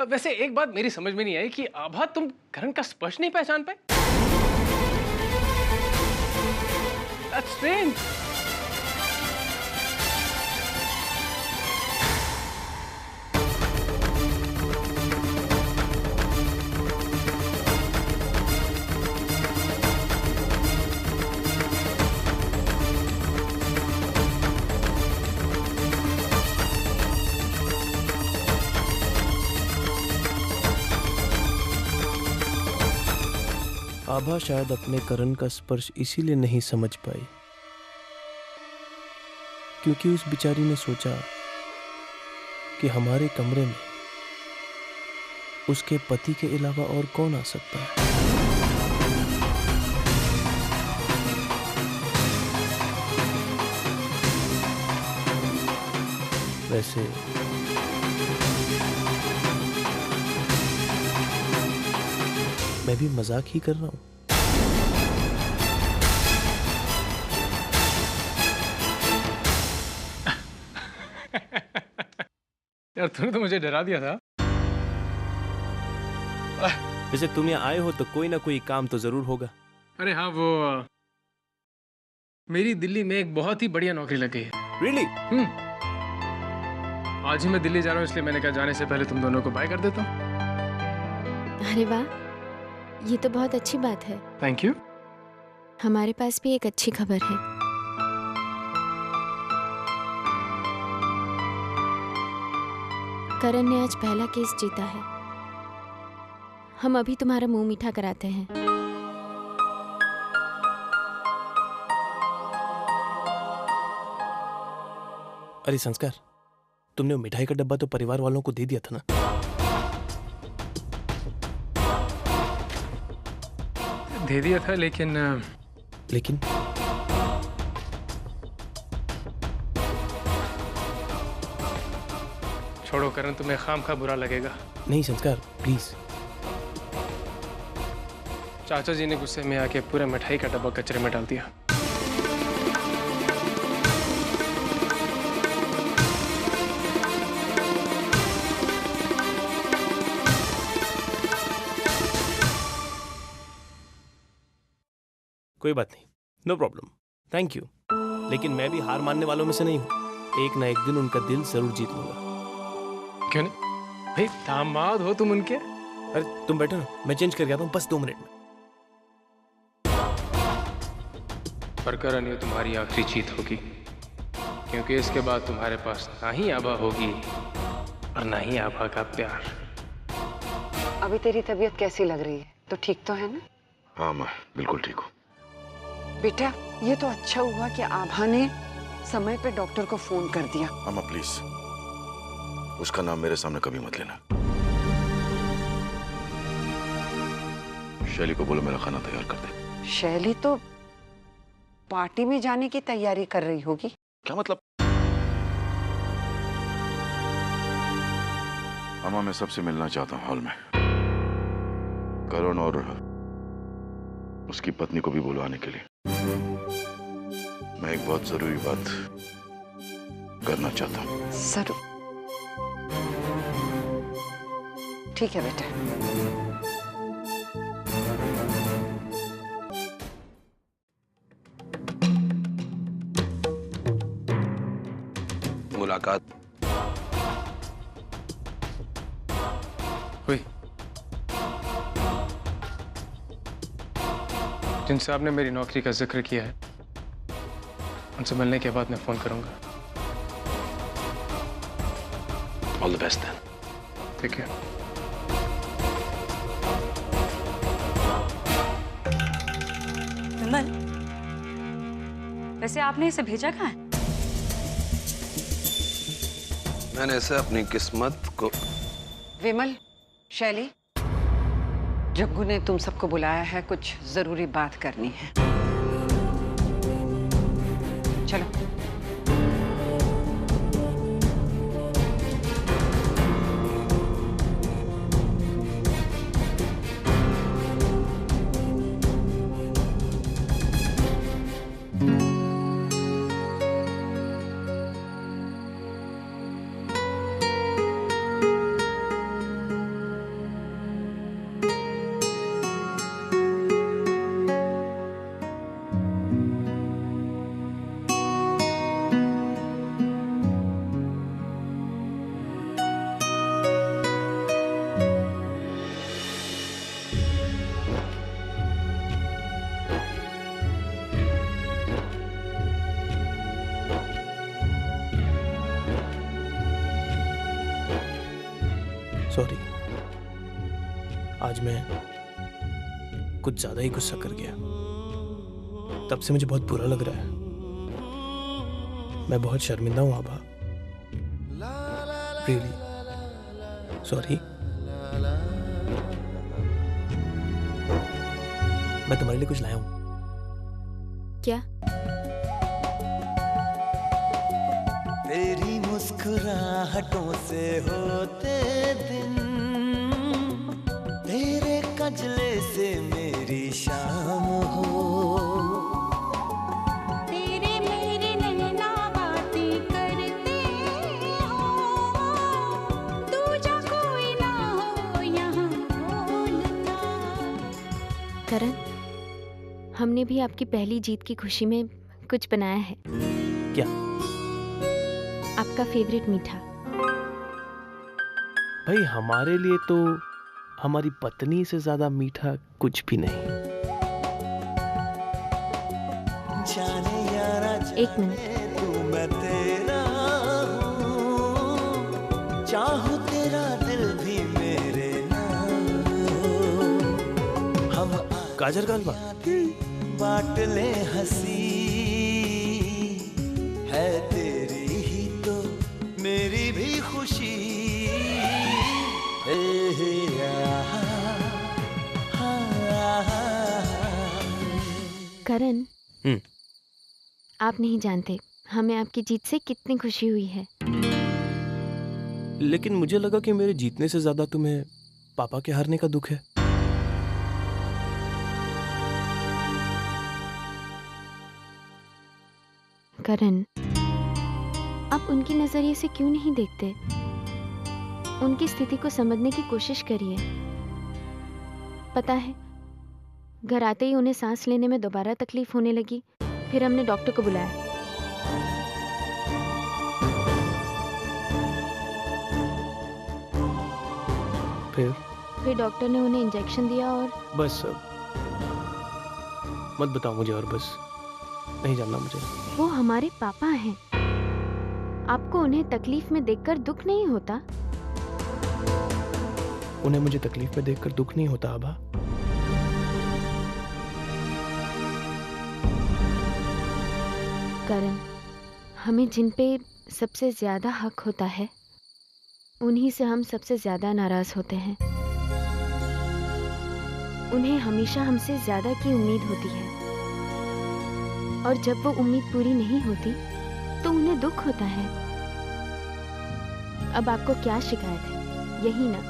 वैसे एक बात मेरी समझ में नहीं आई कि आभा तुम करण का स्पर्श नहीं पहचान पाए? That's strange. आभा शायद अपने करण का स्पर्श इसीलिए नहीं समझ पाई क्योंकि उस बेचारी ने सोचा कि हमारे कमरे में उसके पति के अलावा और कौन आ सकता है। वैसे मैं भी मजाक ही कर रहा हूं। यार तूने तो मुझे डरा दिया था। वैसे तुम यहाँ आए हो तो कोई ना कोई काम तो जरूर होगा। अरे हाँ, वो मेरी दिल्ली में एक बहुत ही बढ़िया नौकरी लग गई है। Really? आज ही मैं दिल्ली जा रहा हूँ, इसलिए मैंने कहा जाने से पहले तुम दोनों को बाय कर देता हूँ। अरे वाह, ये तो बहुत अच्छी बात है। Thank you. हमारे पास भी एक अच्छी खबर है। करण ने आज पहला केस जीता है। हम अभी तुम्हारा मुंह मीठा कराते हैं। अरे संस्कार, तुमने वो मिठाई का डब्बा तो परिवार वालों को दे दिया था ना? दे दिया था, लेकिन छोड़ो करण, तुम्हें खामखा बुरा लगेगा। नहीं संस्कार, प्लीज। चाचा जी ने गुस्से में आके पूरा मिठाई का डब्बा कचरे में डाल दिया। कोई बात नहीं, नो प्रॉब्लम, थैंक यू। लेकिन मैं भी हार मानने वालों में से नहीं हूं। एक ना एक दिन उनका दिल जरूर जीत लूंगा। क्यों नहीं भाई, दामाद हो तुम उनके। अरे तुम बैठो ना, मैं चेंज करके आता हूँ बस 2 मिनट में। पर करण, ये तुम्हारी आखिरी जीत होगी, क्योंकि इसके बाद तुम्हारे पास ना ही आभा होगी और ना ही आभा का प्यार। अभी तेरी तबीयत कैसी लग रही है? तो ठीक तो है ना? हाँ मैं बिल्कुल ठीक हूँ। बेटा, ये तो अच्छा हुआ कि आभा ने समय पे डॉक्टर को फोन कर दिया। अम्मा प्लीज, उसका नाम मेरे सामने कभी मत लेना। शैली को बोलो मेरा खाना तैयार कर दे। शैली तो पार्टी में जाने की तैयारी कर रही होगी। क्या मतलब? अम्मा, मैं सबसे मिलना चाहता हूँ हॉल में। करण और उसकी पत्नी को भी बुलवाने के लिए। मैं एक बहुत जरूरी बात करना चाहता हूँ। जरूर, ठीक है बेटा। मुलाकात हुई। जिनसे आपने मेरी नौकरी का जिक्र किया है, उनसे मिलने के बाद मैं फोन करूंगा। All the best then. ठीक है। विमल, वैसे आपने इसे भेजा कहाँ है? मैंने इसे अपनी किस्मत को। विमल, शैली, जग्गू ने तुम सबको बुलाया है, कुछ जरूरी बात करनी है। चलो। सॉरी, आज मैं कुछ ज्यादा ही गुस्सा कर गया। तब से मुझे बहुत बुरा लग रहा है। मैं बहुत शर्मिंदा हूं आभा। Really sorry. मैं तुम्हारे लिए कुछ लाया हूं। क्या? तेरी मुस्कुराहटों से होते दिन, तेरे कजले से मेरी शाम हो, तेरे मेरे नैना बातें करते हो, दूजा कोई ना हो यहाँ बोलता। करण, हमने भी आपकी पहली जीत की खुशी में कुछ बनाया है। क्या? आपका फेवरेट मीठा। भाई, हमारे लिए तो हमारी पत्नी से ज्यादा मीठा कुछ भी नहीं। जाने यारा एक मिनट। तू मैं तेरा हूँ, चाहूँ तेरा दिल भी मेरे नाम हो। हम गाजर का हलवा बांट ले हंसी, है तेरी ही तो मेरी भी खुशी। हे हे करण, आप नहीं जानते हमें आपकी जीत से कितनी खुशी हुई है। लेकिन मुझे लगा कि मेरे जीतने से ज्यादा तुम्हें पापा के हारने का दुख है। करण, आप उनकी नजरिए से क्यों नहीं देखते? उनकी स्थिति को समझने की कोशिश करिए। पता है, घर आते ही उन्हें सांस लेने में दोबारा तकलीफ होने लगी। फिर हमने डॉक्टर को बुलाया। फिर डॉक्टर ने उन्हें इंजेक्शन दिया और बस मत बताओ मुझे, और बस नहीं जानना मुझे। वो हमारे पापा हैं। आपको उन्हें तकलीफ में देखकर दुख नहीं होता? उन्हें मुझे तकलीफ में देखकर दुख नहीं होता आभा। करण, हमें जिन पे सबसे ज्यादा हक होता है, उन्हीं से हम सबसे ज्यादा नाराज होते हैं। उन्हें हमेशा हमसे ज्यादा की उम्मीद होती है, और जब वो उम्मीद पूरी नहीं होती तो उन्हें दुख होता है। अब आपको क्या शिकायत है? यही ना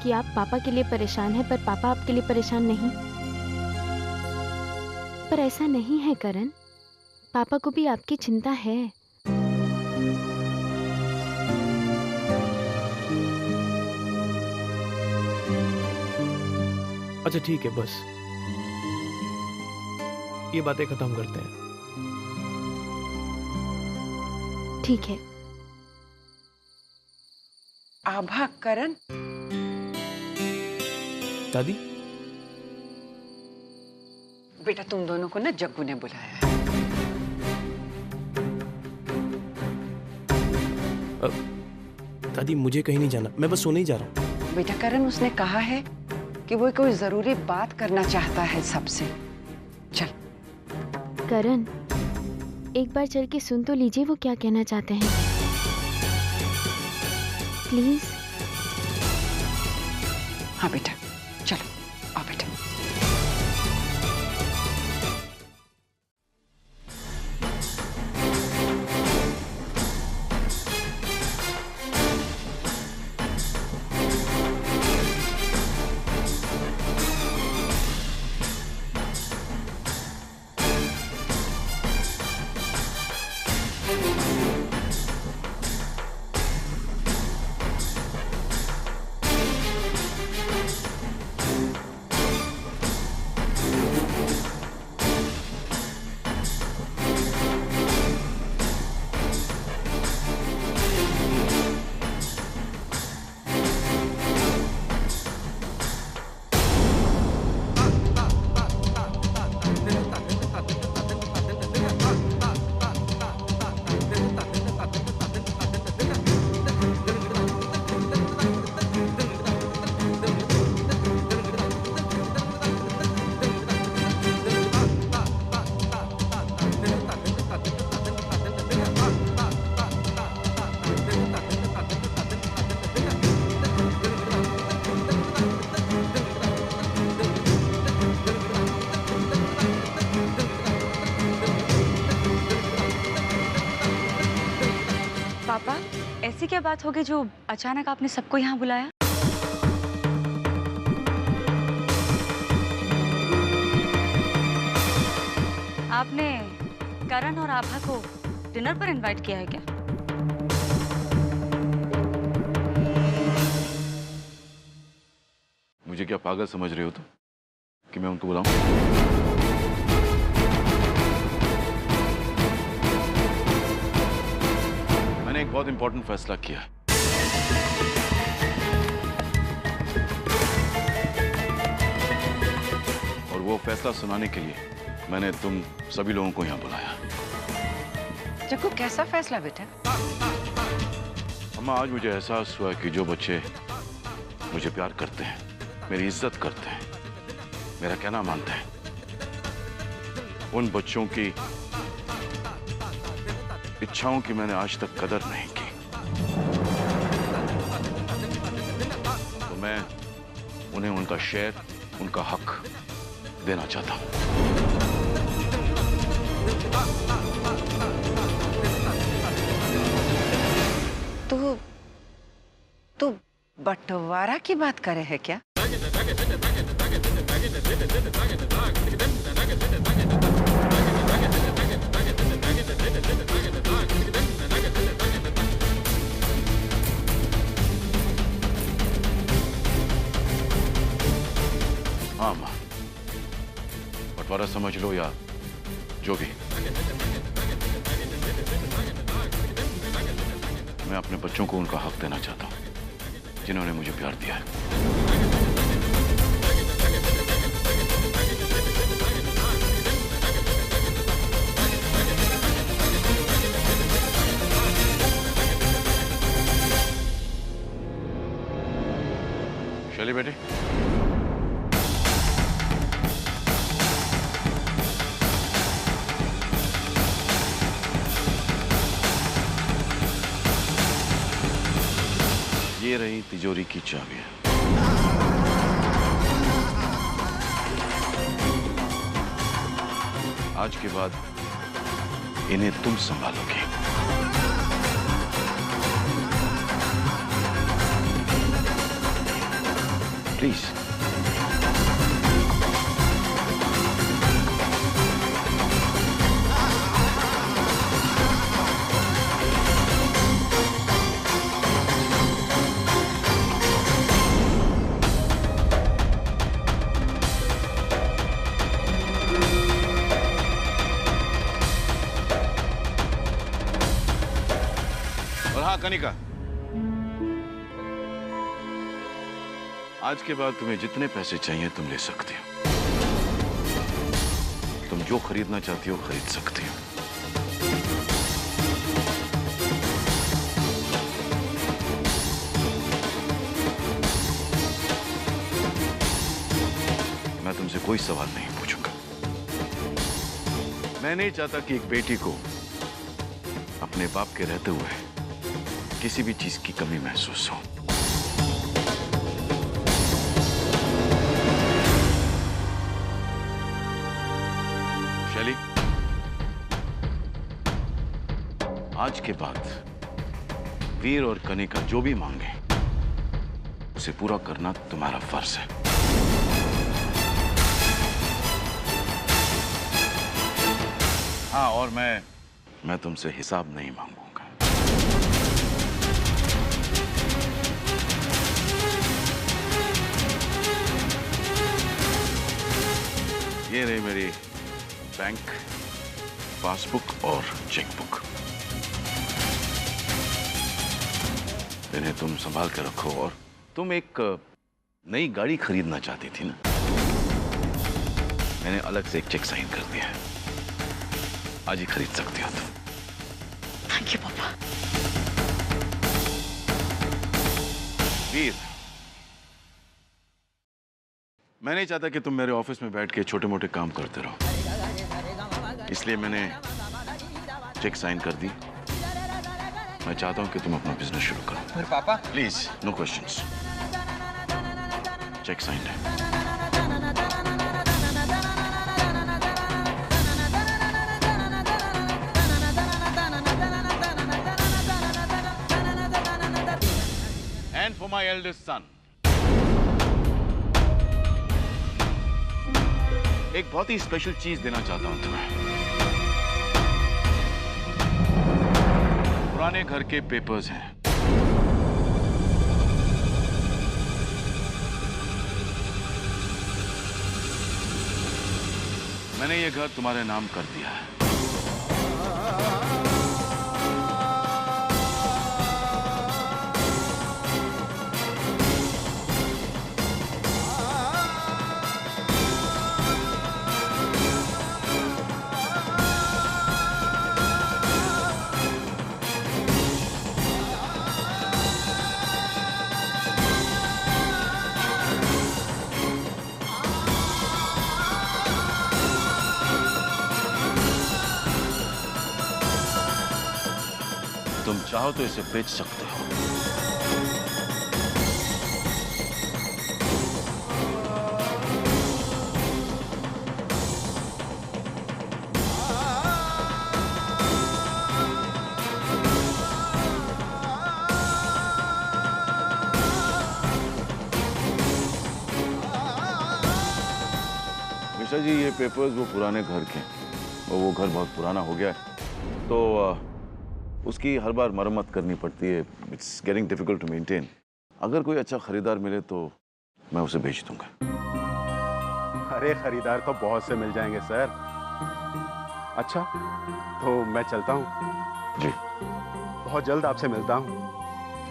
कि आप पापा के लिए परेशान हैं, पर पापा आपके लिए परेशान नहीं। पर ऐसा नहीं है करण, पापा को भी आपकी चिंता है। अच्छा ठीक है, बस ये बातें खत्म करते हैं। ठीक है। आभा, करण, दादी, बेटा तुम दोनों को ना जग्गू ने बुलाया है। दादी मुझे कहीं नहीं जाना, मैं बस सोने ही जा रहा हूँ। बेटा करण, उसने कहा है कि वो कोई जरूरी बात करना चाहता है सबसे। चल। करण, एक बार चल के सुन तो लीजिए वो क्या कहना चाहते हैं। प्लीज। हाँ बेटा, चलो आओ बेटा। ऐसी क्या बात होगी जो अचानक आपने सबको यहाँ बुलाया? आपने करण और आभा को डिनर पर इनवाइट किया है क्या? मुझे क्या पागल समझ रहे हो तुम कि मैं उनको बुलाऊं? मैंने एक बहुत इंपॉर्टेंट फैसला किया है। और वो फैसला सुनाने के लिए मैंने तुम सभी लोगों को यहाँ बुलाया। जग्गू, कैसा फैसला बेटा? अम्मा, आज मुझे एहसास हुआ कि जो बच्चे मुझे प्यार करते हैं, मेरी इज्जत करते हैं, मेरा कहना मानते हैं, उन बच्चों की इच्छाओं की मैंने आज तक कदर नहीं की। तो मैं उन्हें उनका शेयर, उनका हक देना चाहता हूं। तो बंटवारा की बात कर रहे हैं क्या? हाँ मां, बंटवारा समझ लो या जो भी, मैं अपने बच्चों को उनका हक देना चाहता हूं जिन्होंने मुझे प्यार दिया है। शैली बेटे, ये रही तिजोरी की चाबियां। आज के बाद इन्हें तुम संभालोगे। प्लीज। और हाँ कनिका, आज के बाद तुम्हें जितने पैसे चाहिए तुम ले सकती हो। तुम जो खरीदना चाहती हो खरीद सकती हो। मैं तुमसे कोई सवाल नहीं पूछूंगा। मैं नहीं चाहता कि एक बेटी को अपने बाप के रहते हुए किसी भी चीज की कमी महसूस हो। शैली, आज के बाद वीर और कनिका जो भी मांगे उसे पूरा करना तुम्हारा फर्ज है। हाँ, और मैं तुमसे हिसाब नहीं मांगूंगा। ये रही मेरी बैंक पासबुक और चेकबुक। इन्हें तुम संभाल के रखो। और तुम एक नई गाड़ी खरीदना चाहती थी ना, मैंने अलग से एक चेक साइन कर दिया है। आज ही खरीद सकती हो तुम। थैंक यू पापा। वीर, मैं नहीं चाहता कि तुम मेरे ऑफिस में बैठ के छोटे मोटे काम करते रहो, इसलिए मैंने चेक साइन कर दी। मैं चाहता हूं कि तुम अपना बिजनेस शुरू करो। पर पापा, please, no questions. Cheque sign है। My eldest son. एक बहुत ही स्पेशल चीज देना चाहता हूं तुम्हें। पुराने घर के पेपर्स हैं। मैंने ये घर तुम्हारे नाम कर दिया है। तुम चाहो तो इसे बेच सकते हो। मिश्रा जी, ये पेपर्स वो पुराने घर के हैं और वो घर बहुत पुराना हो गया है, तो उसकी हर बार मरम्मत करनी पड़ती है। It's getting difficult to maintain. अगर कोई अच्छा खरीदार मिले तो मैं उसे बेच दूंगा। अरे खरीदार तो बहुत से मिल जाएंगे सर। अच्छा, तो मैं चलता हूँ। जी, बहुत जल्द आपसे मिलता हूँ।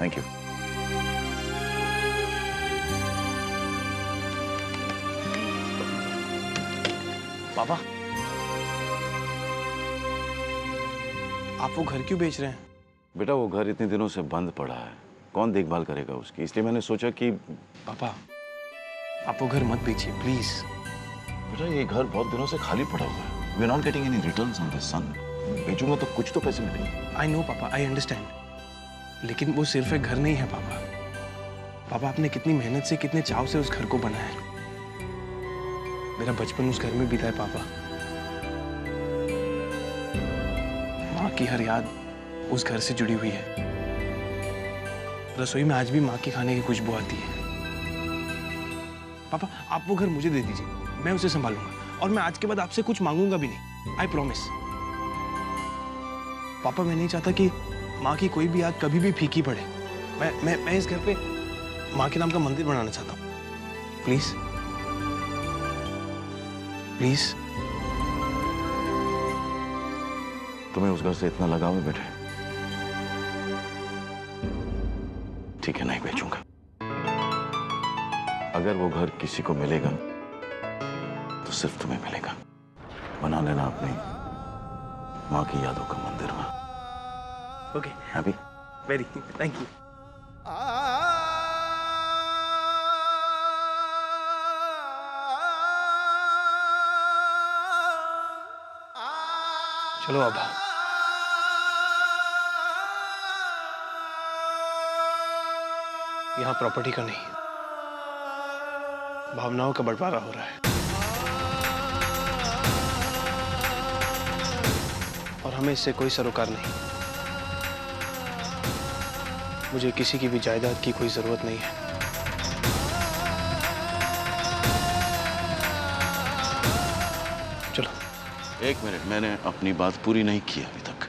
Thank you. पापा, आप वो घर क्यों बेच रहे हैं? बेटा, वो घर इतने दिनों से बंद पड़ा है, कौन देखभाल करेगा उसकी, इसलिए मैंने सोचा कि। पापा, आप वो घर मत बेचिए प्लीज। बेटा, ये घर बहुत दिनों से खाली पड़ा हुआ है। We are not getting any returns on this son. बेचूंगा तो कुछ तो पैसे मिलेंगे। आई नो पापा, आई अंडरस्टैंड, लेकिन वो सिर्फ एक घर नहीं है पापा। पापा, आपने कितनी मेहनत से, कितने चाव से उस घर को बनाया है। मेरा बचपन उस घर में बीता है पापा। माँ की हर याद उस घर से जुड़ी हुई है। रसोई में आज भी माँ के खाने की खुशबू आती है। पापा, आप वो घर मुझे दे दीजिए, मैं उसे संभालूंगा और मैं आज के बाद आपसे कुछ मांगूंगा भी नहीं। I promise. पापा, मैं नहीं चाहता कि माँ की कोई भी याद कभी भी फीकी पड़े। मैं इस घर पे माँ के नाम का मंदिर बनाना चाहता हूँ। Please please. तुम्हें उस घर से इतना लगाव है बेटे? ठीक है, नहीं बेचूंगा। अगर वो घर किसी को मिलेगा तो सिर्फ तुम्हें मिलेगा। बना लेना अपनी माँ की यादों का मंदिर वहां। Okay, happy? Very thank you. चलो अब यहाँ प्रॉपर्टी का नहीं, भावनाओं का बंटवारा हो रहा है और हमें इससे कोई सरोकार नहीं। मुझे किसी की भी जायदाद की कोई जरूरत नहीं है। चलो। एक मिनट, मैंने अपनी बात पूरी नहीं की अभी तक।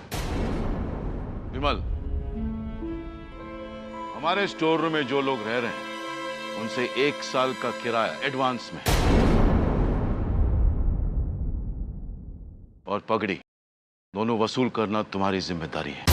विमल, हमारे स्टोर रूम में जो लोग रह रहे हैं उनसे 1 साल का किराया एडवांस में और पगड़ी दोनों वसूल करना तुम्हारी जिम्मेदारी है।